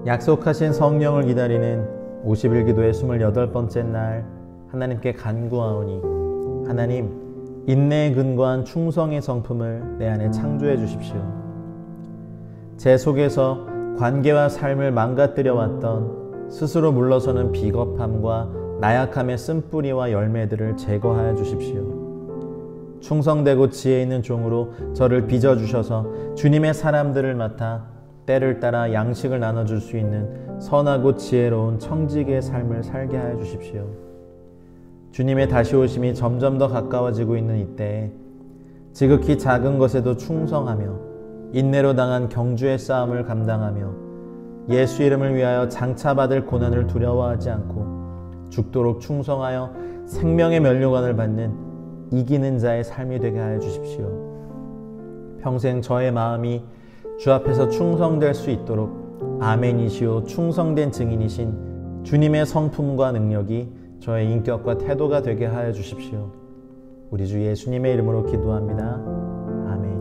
약속하신 성령을 기다리는 50일 기도의 28번째 날, 하나님께 간구하오니 하나님, 인내에 근거한 충성의 성품을 내 안에 창조해 주십시오. 제 속에서 관계와 삶을 망가뜨려 왔던 스스로 물러서는 비겁함과 나약함의 쓴뿌리와 열매들을 제거하여 주십시오. 충성되고 지혜 있는 종으로 저를 빚어주셔서 주님의 사람들을 맡아 때를 따라 양식을 나눠줄 수 있는 선하고 지혜로운 청지기의 삶을 살게 하여 주십시오. 주님의 다시 오심이 점점 더 가까워지고 있는 이때에 지극히 작은 것에도 충성하며 인내로 당한 경주의 싸움을 감당하며 예수 이름을 위하여 장차받을 고난을 두려워하지 않고 죽도록 충성하여 생명의 면류관을 받는 이기는 자의 삶이 되게 하여 주십시오. 평생 저의 마음이 주 앞에서 충성될 수 있도록 아멘이시오 충성된 증인이신 주님의 성품과 능력이 저의 인격과 태도가 되게 하여 주십시오. 우리 주 예수님의 이름으로 기도합니다. 아멘.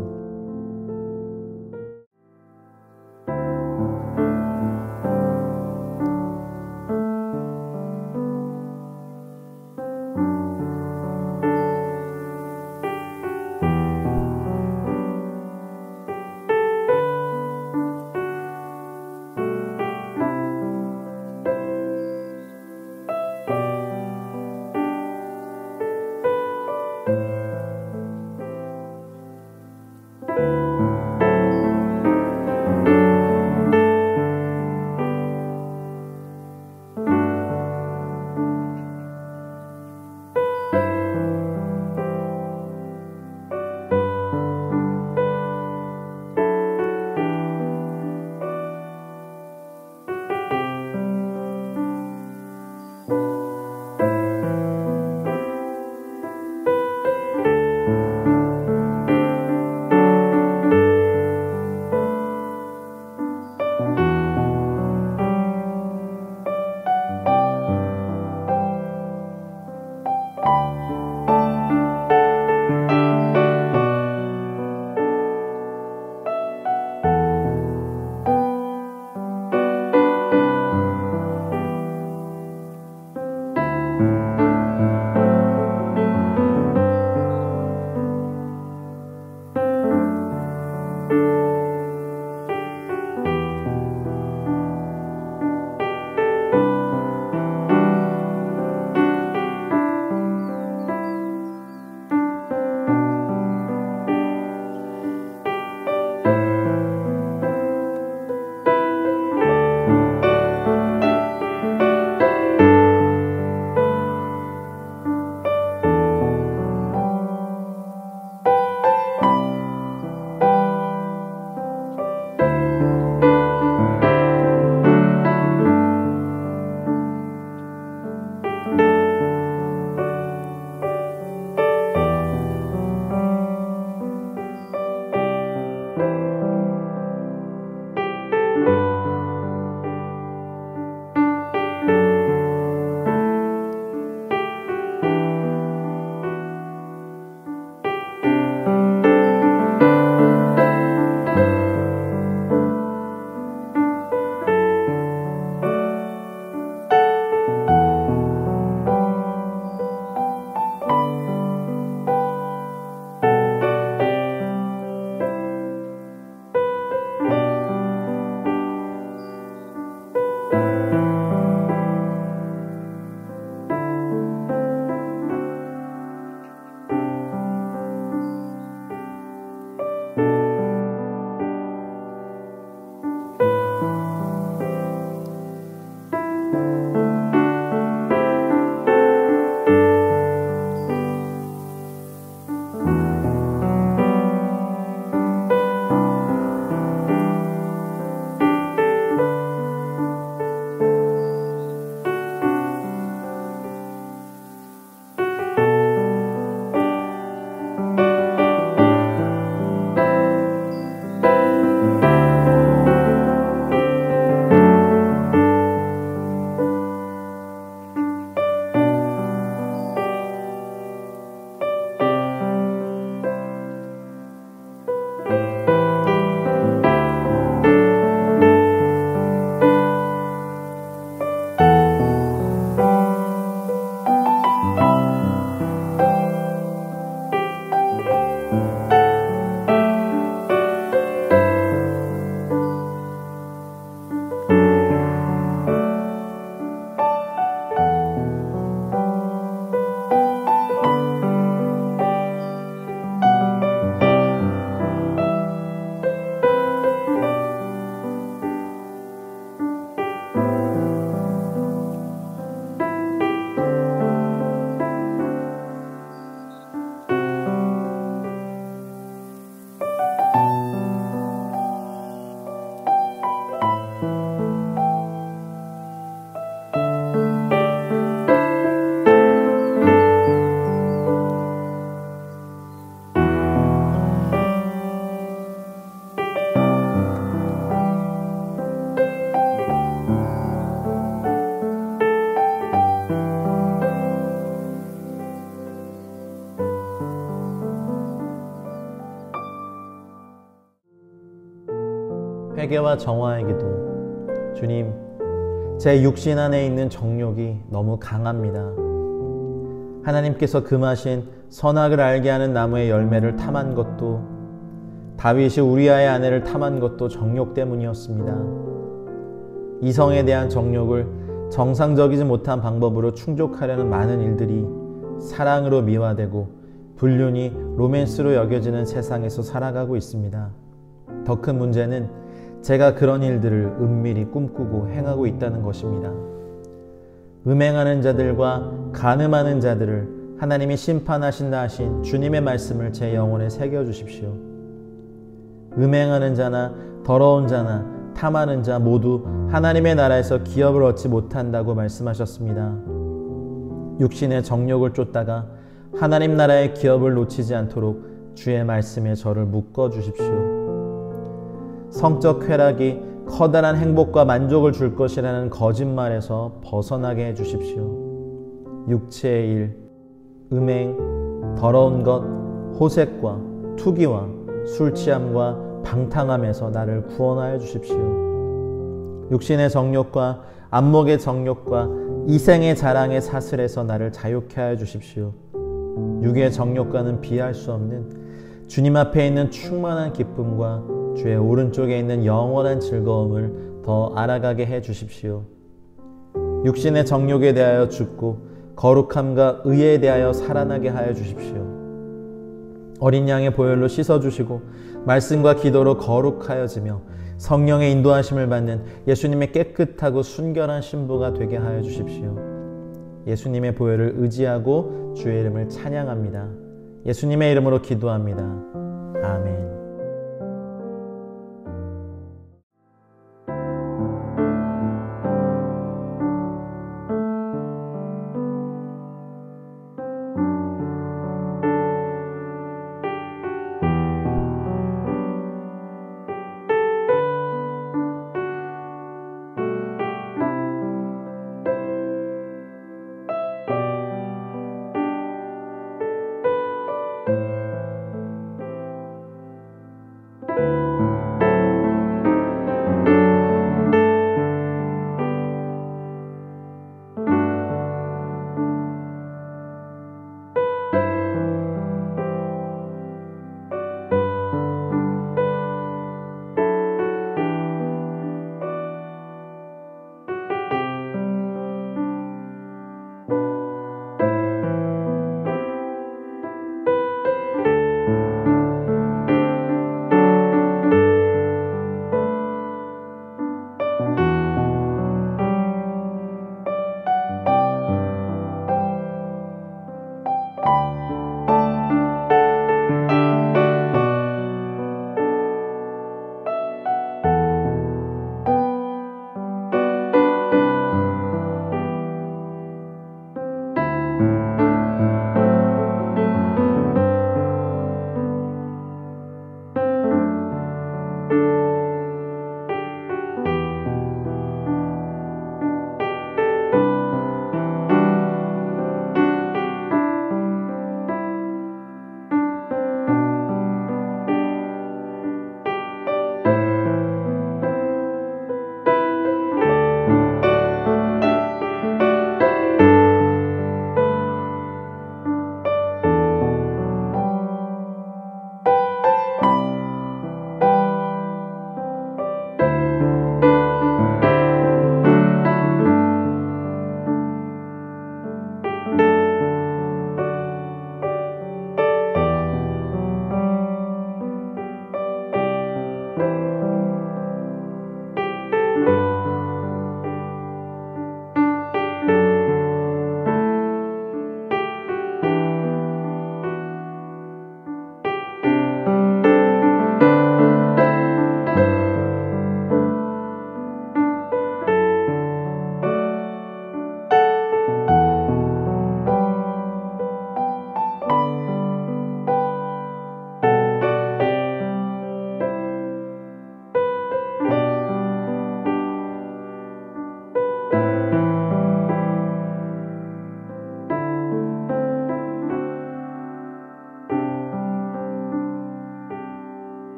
회개와 정화의 기도. 주님, 제 육신 안에 있는 정욕이 너무 강합니다. 하나님께서 금하신 선악을 알게 하는 나무의 열매를 탐한 것도, 다윗이 우리아의 아내를 탐한 것도 정욕 때문이었습니다. 이성에 대한 정욕을 정상적이지 못한 방법으로 충족하려는 많은 일들이 사랑으로 미화되고 불륜이 로맨스로 여겨지는 세상에서 살아가고 있습니다. 더 큰 문제는 제가 그런 일들을 은밀히 꿈꾸고 행하고 있다는 것입니다. 음행하는 자들과 간음하는 자들을 하나님이 심판하신다 하신 주님의 말씀을 제 영혼에 새겨주십시오. 음행하는 자나 더러운 자나 탐하는 자 모두 하나님의 나라에서 기업을 얻지 못한다고 말씀하셨습니다. 육신의 정욕을 쫓다가 하나님 나라의 기업을 놓치지 않도록 주의 말씀에 저를 묶어주십시오. 성적 쾌락이 커다란 행복과 만족을 줄 것이라는 거짓말에서 벗어나게 해주십시오. 육체의 일, 음행, 더러운 것, 호색과 투기와 술취함과 방탕함에서 나를 구원하여 주십시오. 육신의 정욕과 안목의 정욕과 이생의 자랑의 사슬에서 나를 자유케 하여 주십시오. 육의 정욕과는 비할 수 없는 주님 앞에 있는 충만한 기쁨과 주의 오른쪽에 있는 영원한 즐거움을 더 알아가게 해 주십시오. 육신의 정욕에 대하여 죽고 거룩함과 의에 대하여 살아나게 하여 주십시오. 어린 양의 보혈로 씻어주시고 말씀과 기도로 거룩하여지며 성령의 인도하심을 받는 예수님의 깨끗하고 순결한 신부가 되게 하여 주십시오. 예수님의 보혈을 의지하고 주의 이름을 찬양합니다. 예수님의 이름으로 기도합니다. 아멘.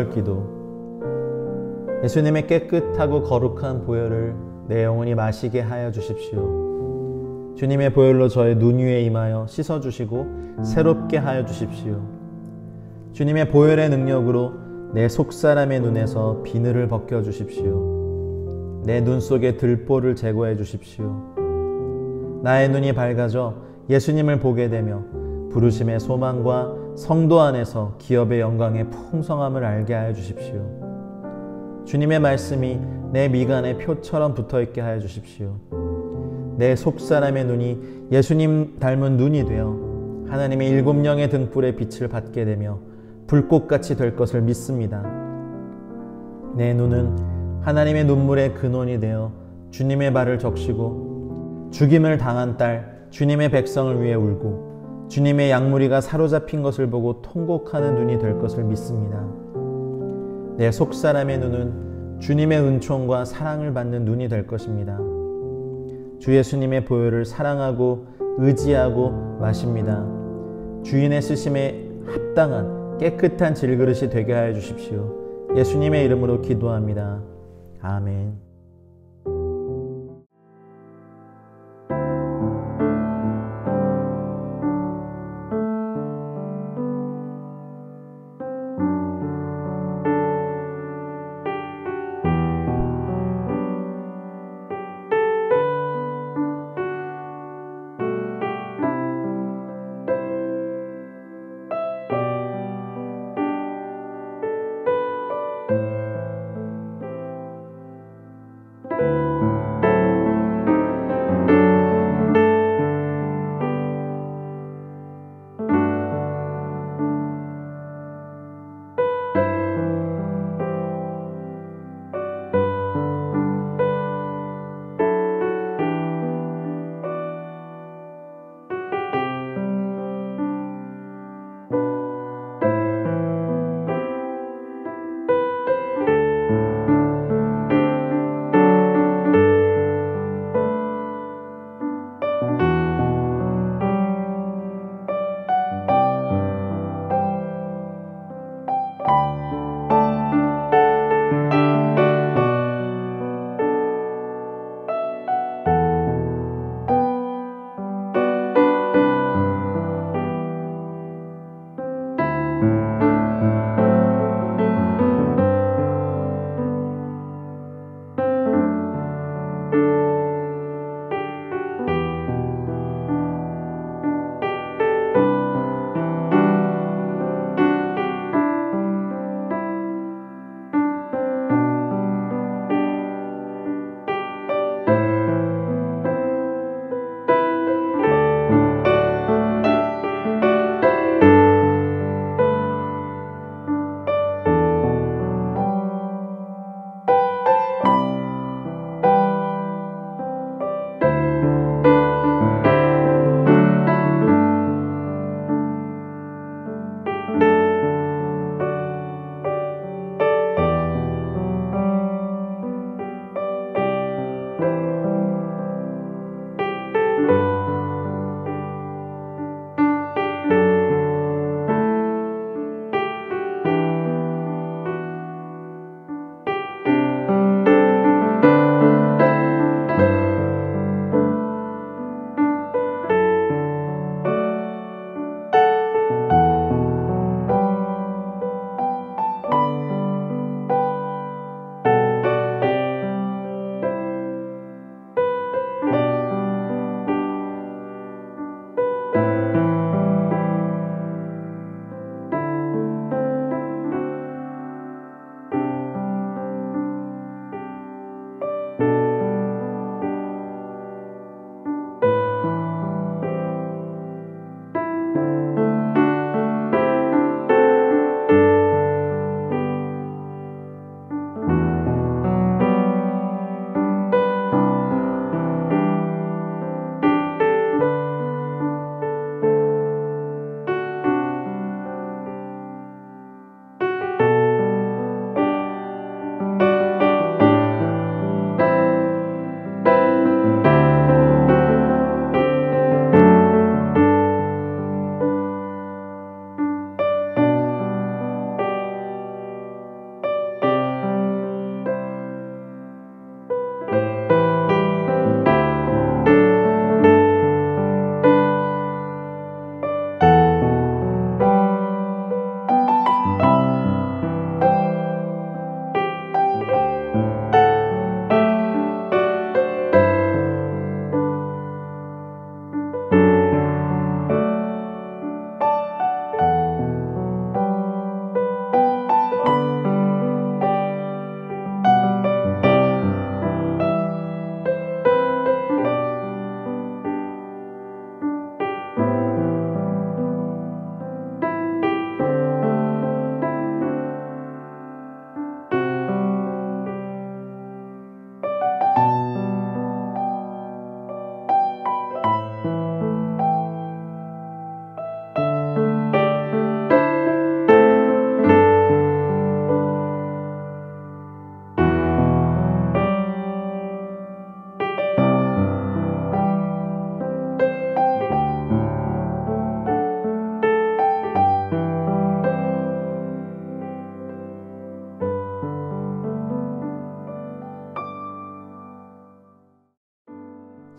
구절기도. 예수님의 깨끗하고 거룩한 보혈을 내 영혼이 마시게 하여 주십시오. 주님의 보혈로 저의 눈 위에 임하여 씻어주시고 새롭게 하여 주십시오. 주님의 보혈의 능력으로 내 속사람의 눈에서 비늘을 벗겨주십시오. 내 눈 속의 들보를 제거해 주십시오. 나의 눈이 밝아져 예수님을 보게 되며 부르심의 소망과 성도 안에서 기업의 영광의 풍성함을 알게 하여 주십시오. 주님의 말씀이 내 미간에 표처럼 붙어있게 하여 주십시오. 내 속사람의 눈이 예수님 닮은 눈이 되어 하나님의 일곱 영의 등불의 빛을 받게 되며 불꽃같이 될 것을 믿습니다. 내 눈은 하나님의 눈물의 근원이 되어 주님의 발을 적시고 죽임을 당한 딸 주님의 백성을 위해 울고 주님의 양무리가 사로잡힌 것을 보고 통곡하는 눈이 될 것을 믿습니다. 내 속사람의 눈은 주님의 은총과 사랑을 받는 눈이 될 것입니다. 주 예수님의 보혈을 사랑하고 의지하고 마십니다. 주인의 쓰심에 합당한 깨끗한 질그릇이 되게 하여 주십시오. 예수님의 이름으로 기도합니다. 아멘.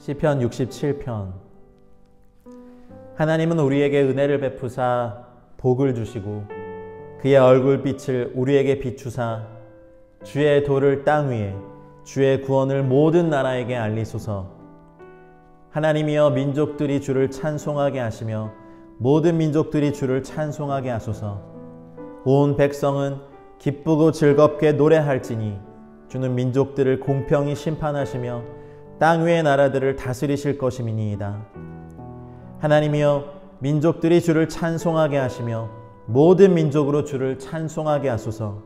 시편 67편. 하나님은 우리에게 은혜를 베푸사 복을 주시고 그의 얼굴빛을 우리에게 비추사 주의 도를 땅 위에 주의 구원을 모든 나라에게 알리소서. 하나님이여 민족들이 주를 찬송하게 하시며 모든 민족들이 주를 찬송하게 하소서. 온 백성은 기쁘고 즐겁게 노래할지니 주는 민족들을 공평히 심판하시며 땅 위의 나라들을 다스리실 것임이니이다. 하나님이여 민족들이 주를 찬송하게 하시며 모든 민족으로 주를 찬송하게 하소서.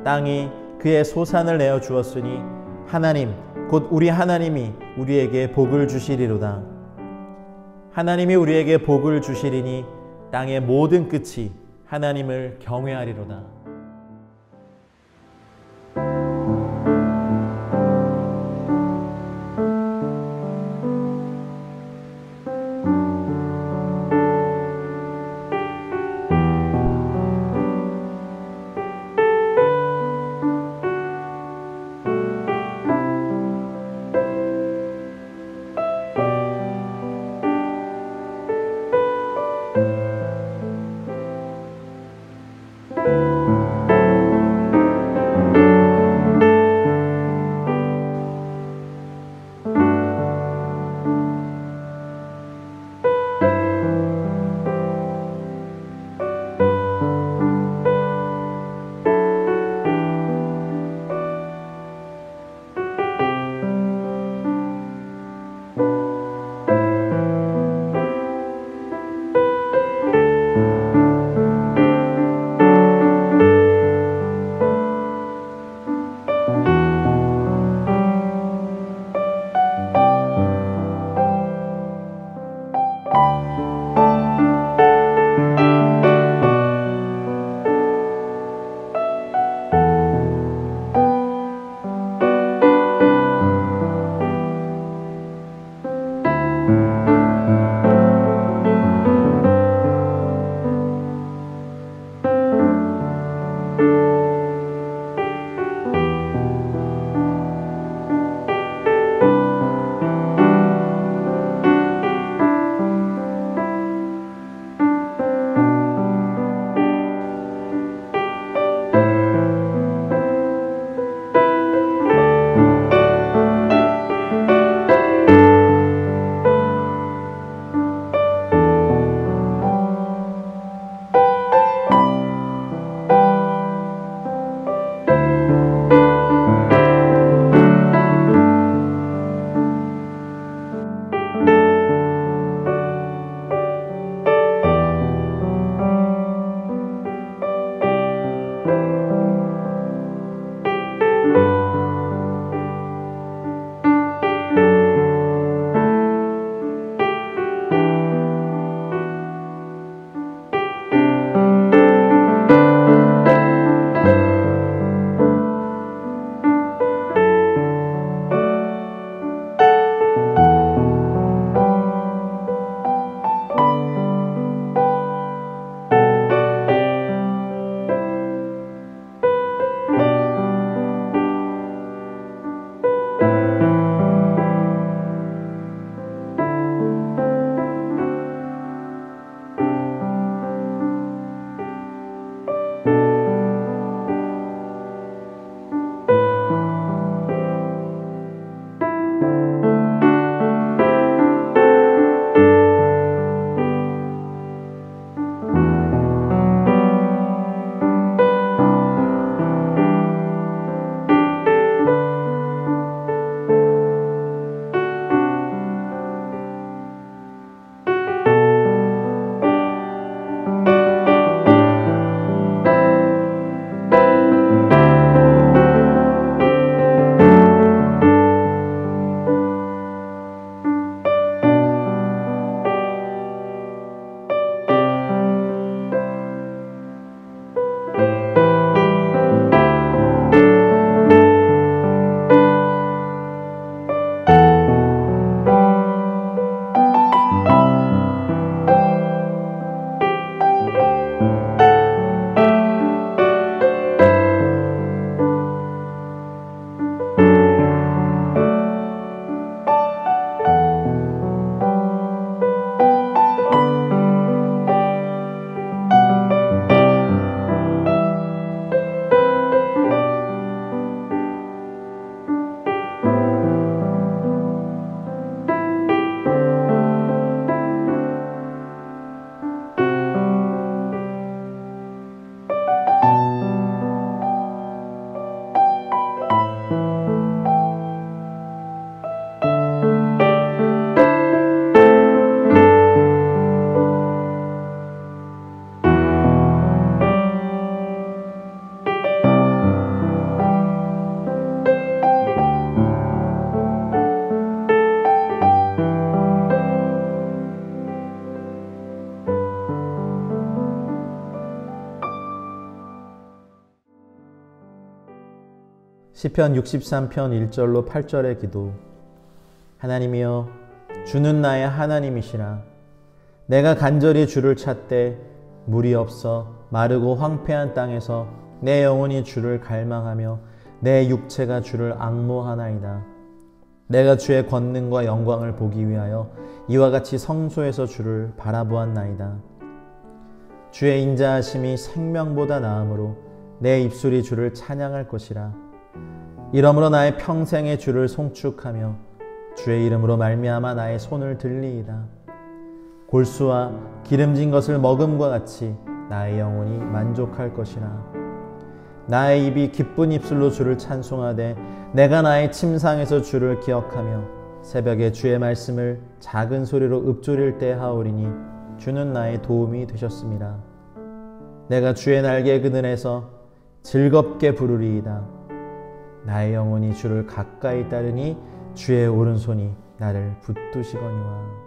땅이 그의 소산을 내어 주었으니 하나님 곧 우리 하나님이 우리에게 복을 주시리로다. 하나님이 우리에게 복을 주시리니 땅의 모든 끝이 하나님을 경외하리로다. 시편 63편 1절로 8절의 기도. 하나님이여, 주는 나의 하나님이시라. 내가 간절히 주를 찾되 물이 없어 마르고 황폐한 땅에서 내 영혼이 주를 갈망하며 내 육체가 주를 앙모하나이다. 내가 주의 권능과 영광을 보기 위하여 이와 같이 성소에서 주를 바라보았나이다. 주의 인자하심이 생명보다 나으므로 내 입술이 주를 찬양할 것이라. 이러므로 나의 평생에 주를 송축하며 주의 이름으로 말미암아 나의 손을 들리이다. 골수와 기름진 것을 먹음과 같이 나의 영혼이 만족할 것이라. 나의 입이 기쁜 입술로 주를 찬송하되 내가 나의 침상에서 주를 기억하며 새벽에 주의 말씀을 작은 소리로 읊조릴 때 하오리니 주는 나의 도움이 되셨습니다. 내가 주의 날개 그늘에서 즐겁게 부르리이다. 나의 영혼이 주를 가까이 따르니 주의 오른손이 나를 붙드시거니와.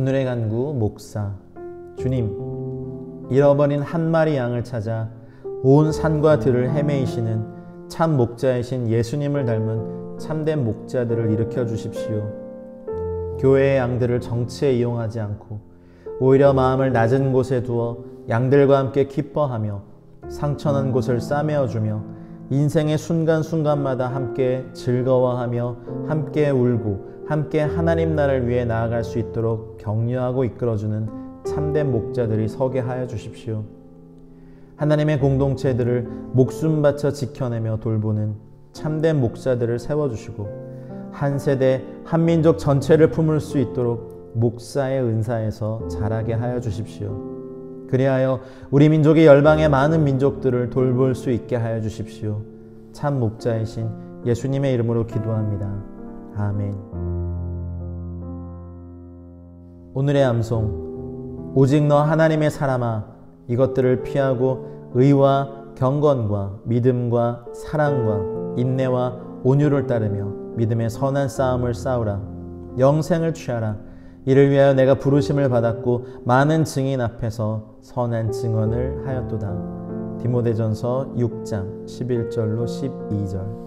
오늘의 간구 목사. 주님, 잃어버린 한 마리 양을 찾아 온 산과 들을 헤매이시는 참 목자이신 예수님을 닮은 참된 목자들을 일으켜 주십시오. 교회의 양들을 정치에 이용하지 않고 오히려 마음을 낮은 곳에 두어 양들과 함께 기뻐하며 상처난 곳을 싸매어주며 인생의 순간순간마다 함께 즐거워하며 함께 울고 함께 하나님 나라를 위해 나아갈 수 있도록 격려하고 이끌어주는 참된 목자들이 서게 하여 주십시오. 하나님의 공동체들을 목숨 바쳐 지켜내며 돌보는 참된 목사들을 세워주시고 한 세대 한 민족 전체를 품을 수 있도록 목사의 은사에서 자라게 하여 주십시오. 그리하여 우리 민족이 열방의 많은 민족들을 돌볼 수 있게 하여 주십시오. 참 목자이신 예수님의 이름으로 기도합니다. 아멘. 오늘의 암송. 오직 너 하나님의 사람아, 이것들을 피하고 의와 경건과 믿음과 사랑과 인내와 온유를 따르며 믿음의 선한 싸움을 싸우라. 영생을 취하라. 이를 위하여 내가 부르심을 받았고 많은 증인 앞에서 선한 증언을 하였도다. 디모데전서 6장 11절로 12절.